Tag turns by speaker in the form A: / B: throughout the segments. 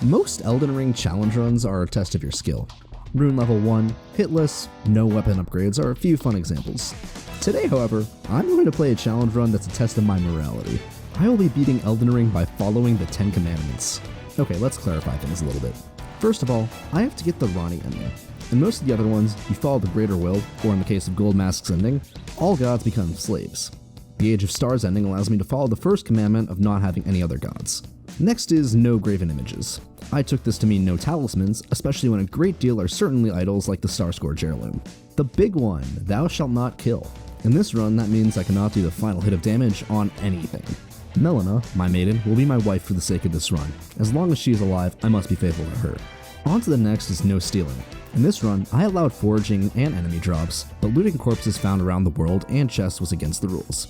A: Most Elden Ring challenge runs are a test of your skill. Rune level 1, hitless, no weapon upgrades are a few fun examples. Today, however, I'm going to play a challenge run that's a test of my morality. I will be beating Elden Ring by following the 10 Commandments. Okay, let's clarify things a little bit. First of all, I have to get the Ranni ending. In most of the other ones, you follow the Greater Will, or in the case of Gold Mask's ending, all gods become slaves. The Age of Stars ending allows me to follow the first commandment of not having any other gods. Next is no graven images. I took this to mean no talismans, especially when a great deal are certainly idols like the Starscourge heirloom. The big one, thou shalt not kill. In this run, that means I cannot do the final hit of damage on anything. Melina, my maiden, will be my wife for the sake of this run. As long as she is alive, I must be faithful to her. On to the next is no stealing. In this run, I allowed foraging and enemy drops, but looting corpses found around the world and chests was against the rules.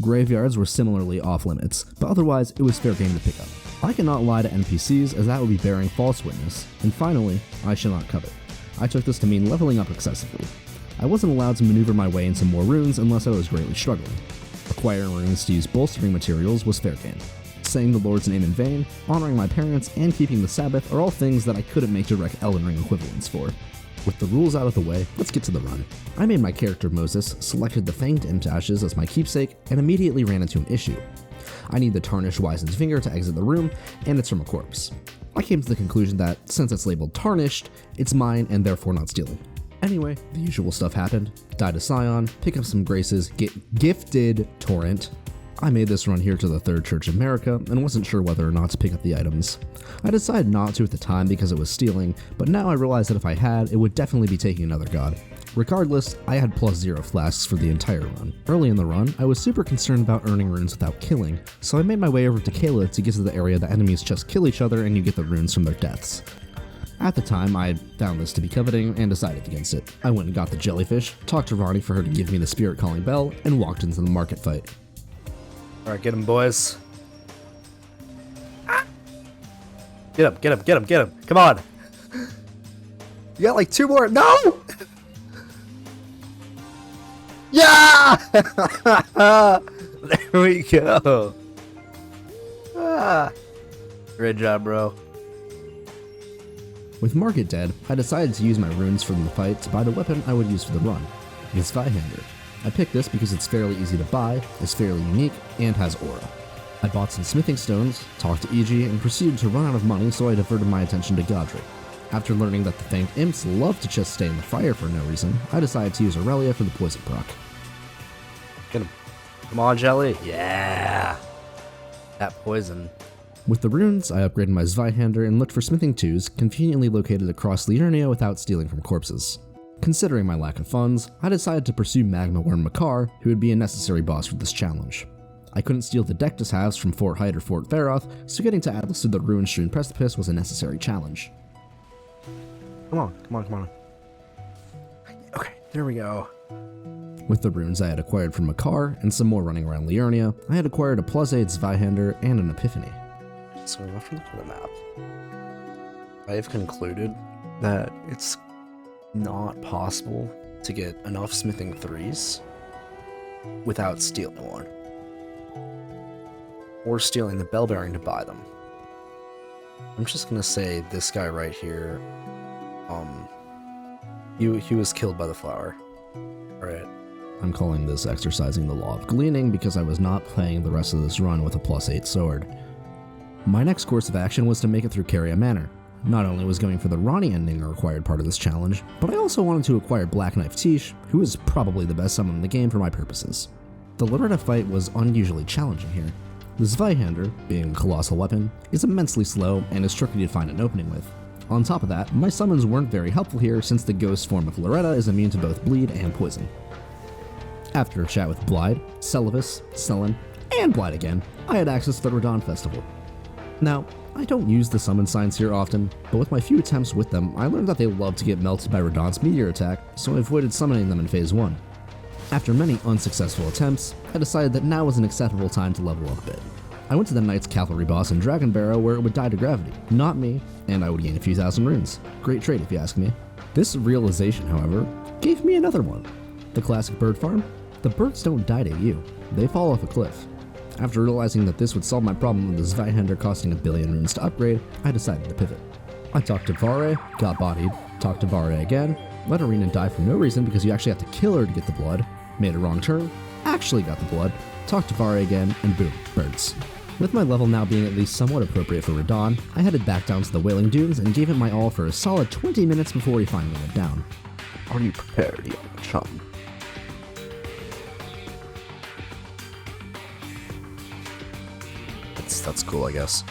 A: Graveyards were similarly off limits, but otherwise it was fair game to pick up. I cannot lie to NPCs as that would be bearing false witness, and finally, I shall not covet. I took this to mean leveling up excessively. I wasn't allowed to maneuver my way into more runes unless I was greatly struggling. Acquiring runes to use bolstering materials was fair game. Saying the Lord's name in vain, honoring my parents, and keeping the Sabbath are all things that I couldn't make direct Elden Ring equivalents for. With the rules out of the way, let's get to the run. I made my character Moses, selected the Fanged Imp Ashes as my keepsake, and immediately ran into an issue. I need the tarnished Wizen's finger to exit the room, and it's from a corpse. I came to the conclusion that, since it's labeled tarnished, it's mine and therefore not stealing. Anyway, the usual stuff happened. Die to Scion, pick up some graces, get gifted Torrent. I made this run here to the Third Church of America and wasn't sure whether or not to pick up the items. I decided not to at the time because it was stealing, but now I realize that if I had, it would definitely be taking another god. Regardless, I had +0 flasks for the entire run. Early in the run, I was super concerned about earning runes without killing, so I made my way over to Kayla to get to the area that enemies just kill each other and you get the runes from their deaths. At the time, I found this to be coveting and decided against it. I went and got the jellyfish, talked to Ranni for her to give me the spirit calling bell, and walked into the market fight.
B: Alright, get him, boys. Ah! Get him, get him, get him, get him. Come on. You got like 2 more. No! Yeah! There we go. Ah. Great job, bro.
A: With Market dead, I decided to use my runes from the fight to buy the weapon I would use for the run, the Zweihander. I picked this because it's fairly easy to buy, is fairly unique, and has aura. I bought some smithing stones, talked to EG, and proceeded to run out of money, so I diverted my attention to Godric. After learning that the Fanged Imps love to just stay in the fire for no reason, I decided to use Aurelia for the poison proc.
B: Get him. Come on, Jelly. Yeah. That poison.
A: With the runes, I upgraded my Zweihander and looked for smithing 2s, conveniently located across Liurnia without stealing from corpses. Considering my lack of funds, I decided to pursue Magma Worm Makar, who would be a necessary boss for this challenge. I couldn't steal the Dectus halves from Fort Hyde or Fort Feroth, so getting to Atlas through the ruin-strewn precipice was a necessary challenge.
B: Come on, come on, come on. Okay, there we go.
A: With the runes I had acquired from Makar, and some more running around Liurnia, I had acquired a +8 Zweihander and an Epiphany.
B: So after looking at the map, I have concluded that it's not possible to get enough smithing 3s without stealing one. Or stealing the bell bearing to buy them. I'm just gonna say this guy right here, he was killed by the flower. Alright.
A: I'm calling this exercising the law of gleaning because I was not playing the rest of this run with a +8 sword. My next course of action was to make it through Caria Manor. Not only was going for the Ranni ending a required part of this challenge, but I also wanted to acquire Black Knife Tish, who is probably the best summon in the game for my purposes. The Loretta fight was unusually challenging here. The Zweihander, being a colossal weapon, is immensely slow and is tricky to find an opening with. On top of that, my summons weren't very helpful here since the ghost form of Loretta is immune to both bleed and poison. After a chat with Blide, Celavis, Sellen, and Blide again, I had access to the Radon Festival. Now, I don't use the summon signs here often, but with my few attempts with them, I learned that they love to get melted by Radon's meteor attack, so I avoided summoning them in Phase 1. After many unsuccessful attempts, I decided that now was an acceptable time to level up a bit. I went to the Knight's Cavalry boss in Dragon Barrow where it would die to gravity, not me, and I would gain a few thousand runes. Great trade if you ask me. This realization, however, gave me another one. The classic bird farm? The birds don't die to you, they fall off a cliff. After realizing that this would solve my problem with the Zweihander costing 1 billion runes to upgrade, I decided to pivot. I talked to Vare, got bodied, talked to Vare again, let Arena die for no reason because you actually have to kill her to get the blood, made a wrong turn, actually got the blood, talked to Vare again, and boom, birds. With my level now being at least somewhat appropriate for Radahn, I headed back down to the Wailing Dunes and gave it my all for a solid 20 minutes before he finally went down.
B: Are you prepared, young chum? That's cool, I guess.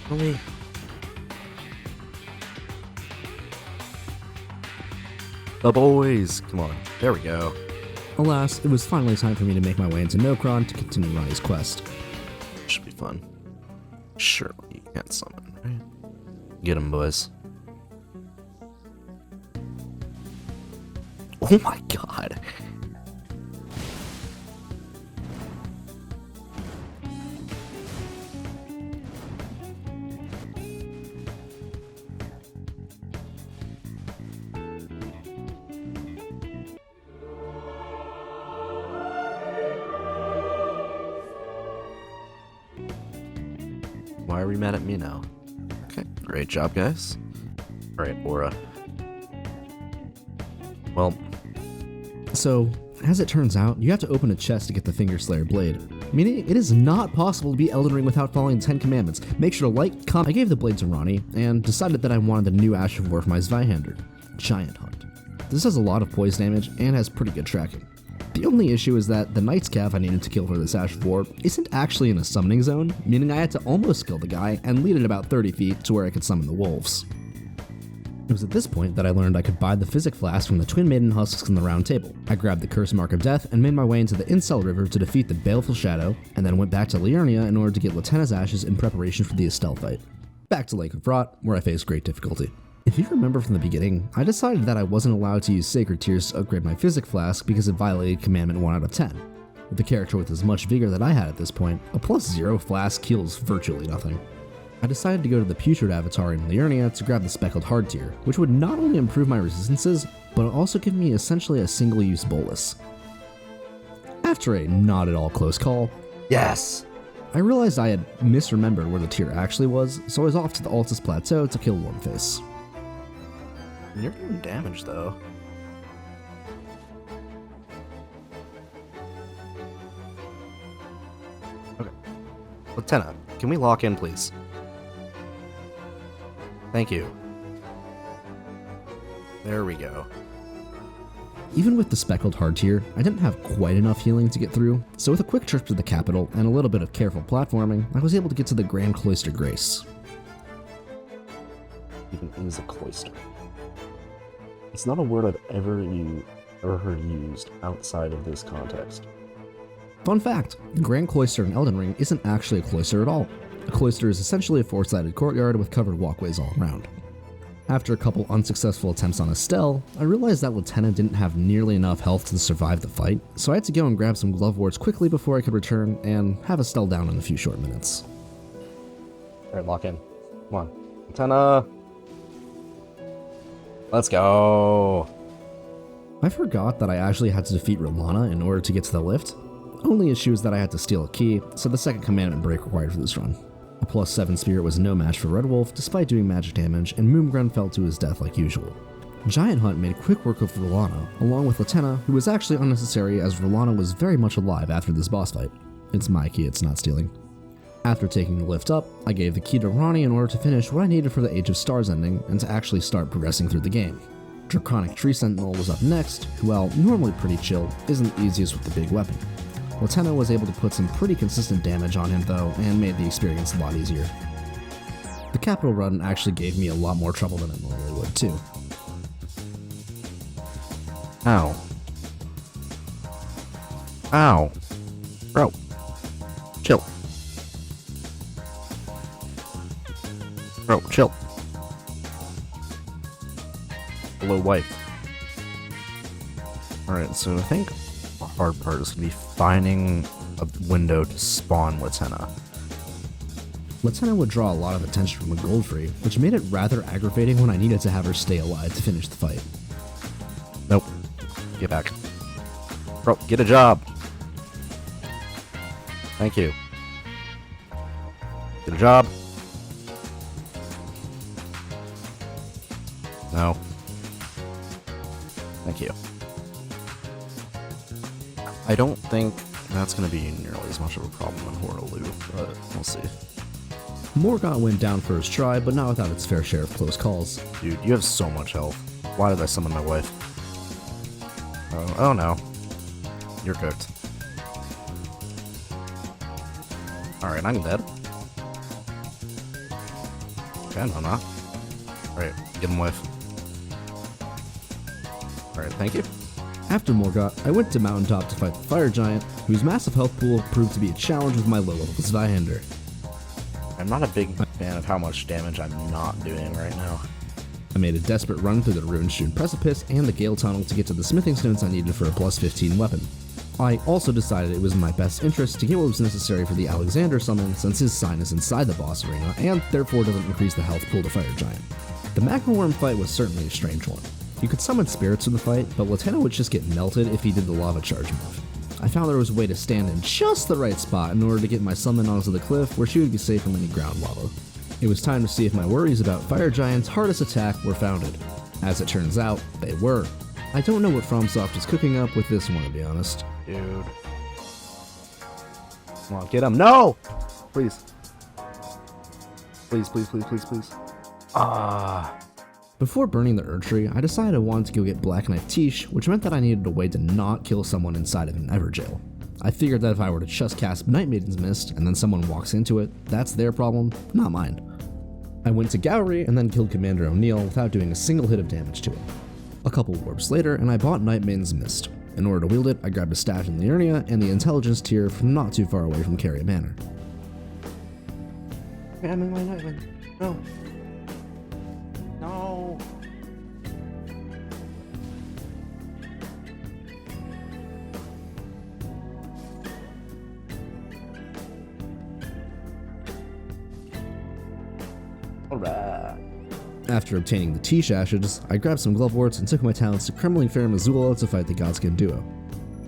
B: Really? The boys! Come on. There we go.
A: Alas, it was finally time for me to make my way into Nokron to continue Ronnie's quest.
B: Should be fun. Surely you can't summon, right? Get 'em, boys. Oh my god! Why are we mad at me now? Okay, great job, guys. Alright, Aura. Well,
A: So, as it turns out, you have to open a chest to get the Fingerslayer blade, meaning it is not possible to beat Elden Ring without following the 10 Commandments. Make sure to like, comment. I gave the blade to Ronnie, and decided that I wanted a new Ash of War for my Zweihander, Giant Hunt. This has a lot of poise damage, and has pretty good tracking. The only issue is that the Knight's Calf I needed to kill for this Ash of War isn't actually in a summoning zone, meaning I had to almost kill the guy and lead it about 30 feet to where I could summon the wolves. It was at this point that I learned I could buy the Physic Flask from the Twin Maiden Husks in the Round Table. I grabbed the Curse Mark of Death and made my way into the Incel River to defeat the Baleful Shadow, and then went back to Liurnia in order to get Latenna's Ashes in preparation for the Estelle fight. Back to Lake of Rot, where I faced great difficulty. If you remember from the beginning, I decided that I wasn't allowed to use Sacred Tears to upgrade my Physic Flask because it violated Commandment 1 out of 10. With a character with as much vigor that I had at this point, a +0 flask heals virtually nothing. I decided to go to the Putrid Avatar in Liurnia to grab the Speckled Hard Tier, which would not only improve my resistances, but also give me essentially a single-use bolus. After a not at all close call,
B: yes!
A: I realized I had misremembered where the tier actually was, so I was off to the Altus Plateau to kill One Face.
B: You're doing damage, though. Okay. Latenna, can we lock in, please? Thank you. There we go.
A: Even with the Speckled Hard Tier, I didn't have quite enough healing to get through, so with a quick trip to the capital and a little bit of careful platforming, I was able to get to the Grand Cloister Grace.
B: You can use a cloister. It's not a word I've ever heard used outside of this context.
A: Fun fact, the Grand Cloister in Elden Ring isn't actually a cloister at all. A cloister is essentially a four-sided courtyard with covered walkways all around. After a couple unsuccessful attempts on Estelle, I realized that Latenna didn't have nearly enough health to survive the fight, so I had to go and grab some glove wards quickly before I could return and have Estelle down in a few short minutes.
B: Alright, lock in. Come on. Latenna! Let's go!
A: I forgot that I actually had to defeat Rolana in order to get to the lift. Only issue is that I had to steal a key, so the second commandment break required for this run. A +7 spirit was no match for Red Wolf despite doing magic damage, and Moomgren fell to his death like usual. Giant Hunt made quick work of Rolana, along with Latenna, who was actually unnecessary as Rolana was very much alive after this boss fight. It's my key, it's not stealing. After taking the lift up, I gave the key to Ronnie in order to finish what I needed for the Age of Stars ending and to actually start progressing through the game. Draconic Tree Sentinel was up next, who, while normally pretty chill, isn't the easiest with the big weapon. Latenna was able to put some pretty consistent damage on him though, and made the experience a lot easier. The capital run actually gave me a lot more trouble than it normally would too.
B: Ow. Ow. Bro. Chill. Bro, chill. Hello, wife. Alright, so I think the hard part is going to be finding a window to spawn Latenna.
A: Latenna would draw a lot of attention from a Goldfree, which made it rather aggravating when I needed to have her stay alive to finish the fight.
B: Nope. Get back. Bro, get a job. Thank you. Get a job. No. Thank you. I don't think that's going to be nearly as much of a problem in Horaloo, but we'll see.
A: Morgott went down first try, but not without its fair share of close calls.
B: Dude, you have so much health. Why did I summon my wife? Oh no. You're cooked. Alright, I'm dead. Okay, no, not. Alright, give him wife. Alright, thank you.
A: After Morgott, I went to Mountaintop to fight the Fire Giant, whose massive health pool proved to be a challenge with my low-level Zweihander.
B: I'm not a big fan of how much damage I'm not doing right now.
A: I made a desperate run through the Ruined-strewn precipice and the Gale Tunnel to get to the smithing stones I needed for a plus 15 weapon. I also decided it was in my best interest to get what was necessary for the Alexander summon, since his sign is inside the boss arena and therefore doesn't increase the health pool to Fire Giant. The Magma Worm fight was certainly a strange one. You could summon spirits for the fight, but Latena would just get melted if he did the lava charge move. I found there was a way to stand in just the right spot in order to get my summon onto the cliff where she would be safe from any ground lava. It was time to see if my worries about Fire Giant's hardest attack were founded. As it turns out, they were. I don't know what FromSoft is cooking up with this one, to be honest.
B: Dude. Come on, get him. No! Please. Please, please, please, please, please.
A: Before burning the Erdtree, I decided I wanted to go get Black Knife Tiche, which meant that I needed a way to not kill someone inside of an Everjail. I figured that if I were to just cast Night Maiden's Mist and then someone walks into it, that's their problem, not mine. I went to Gowrie and then killed Commander O'Neill without doing a single hit of damage to him. A couple warps later, and I bought Night Maiden's Mist. In order to wield it, I grabbed a stash in Liurnia and the intelligence tier from not too far away from Carrier Manor.
B: Wait, I'm in my Nightwind. No. No. Alright.
A: After obtaining the Tiche ashes, I grabbed some Gloveworts and took my talents to Kremling Fair Missoula to fight the Godskin duo.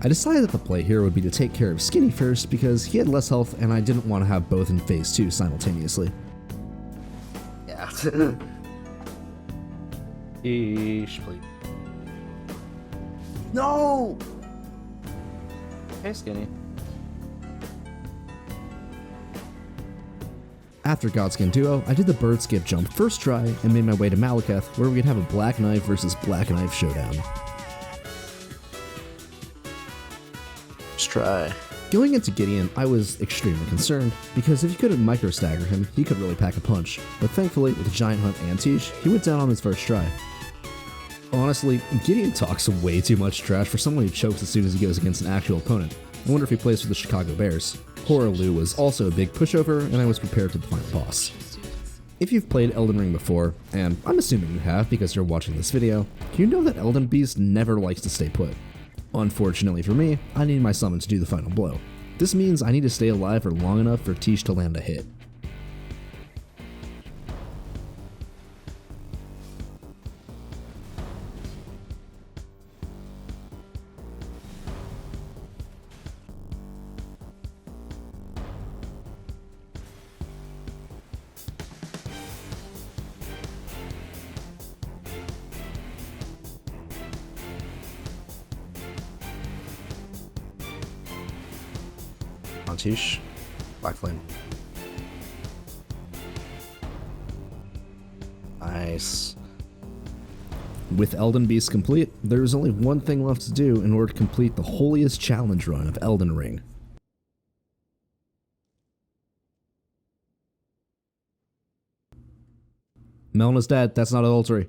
A: I decided that the play here would be to take care of Skinny first because he had less health and I didn't want to have both in phase 2 simultaneously.
B: Yeah. Eesh, please. No! Hey, Skinny.
A: After Godskin Duo, I did the bird skip jump first try and made my way to Malekith, where we'd have a Black Knife versus Black Knife showdown.
B: Let's try.
A: Going into Gideon, I was extremely concerned, because if you couldn't micro-stagger him, he could really pack a punch, but thankfully, with Giant Hunt and Tiche, he went down on his first try. Honestly, Gideon talks way too much trash for someone who chokes as soon as he goes against an actual opponent. I wonder if he plays for the Chicago Bears. Horaloo was also a big pushover, and I was prepared for the final boss. If you've played Elden Ring before, and I'm assuming you have because you're watching this video, you know that Elden Beast never likes to stay put. Unfortunately for me, I need my summon to do the final blow. This means I need to stay alive for long enough for Tiche to land a hit.
B: On Tiche. Black Flame. Nice.
A: With Elden Beast complete, there is only one thing left to do in order to complete the holiest challenge run of Elden Ring. Melna's dead, that's not adultery.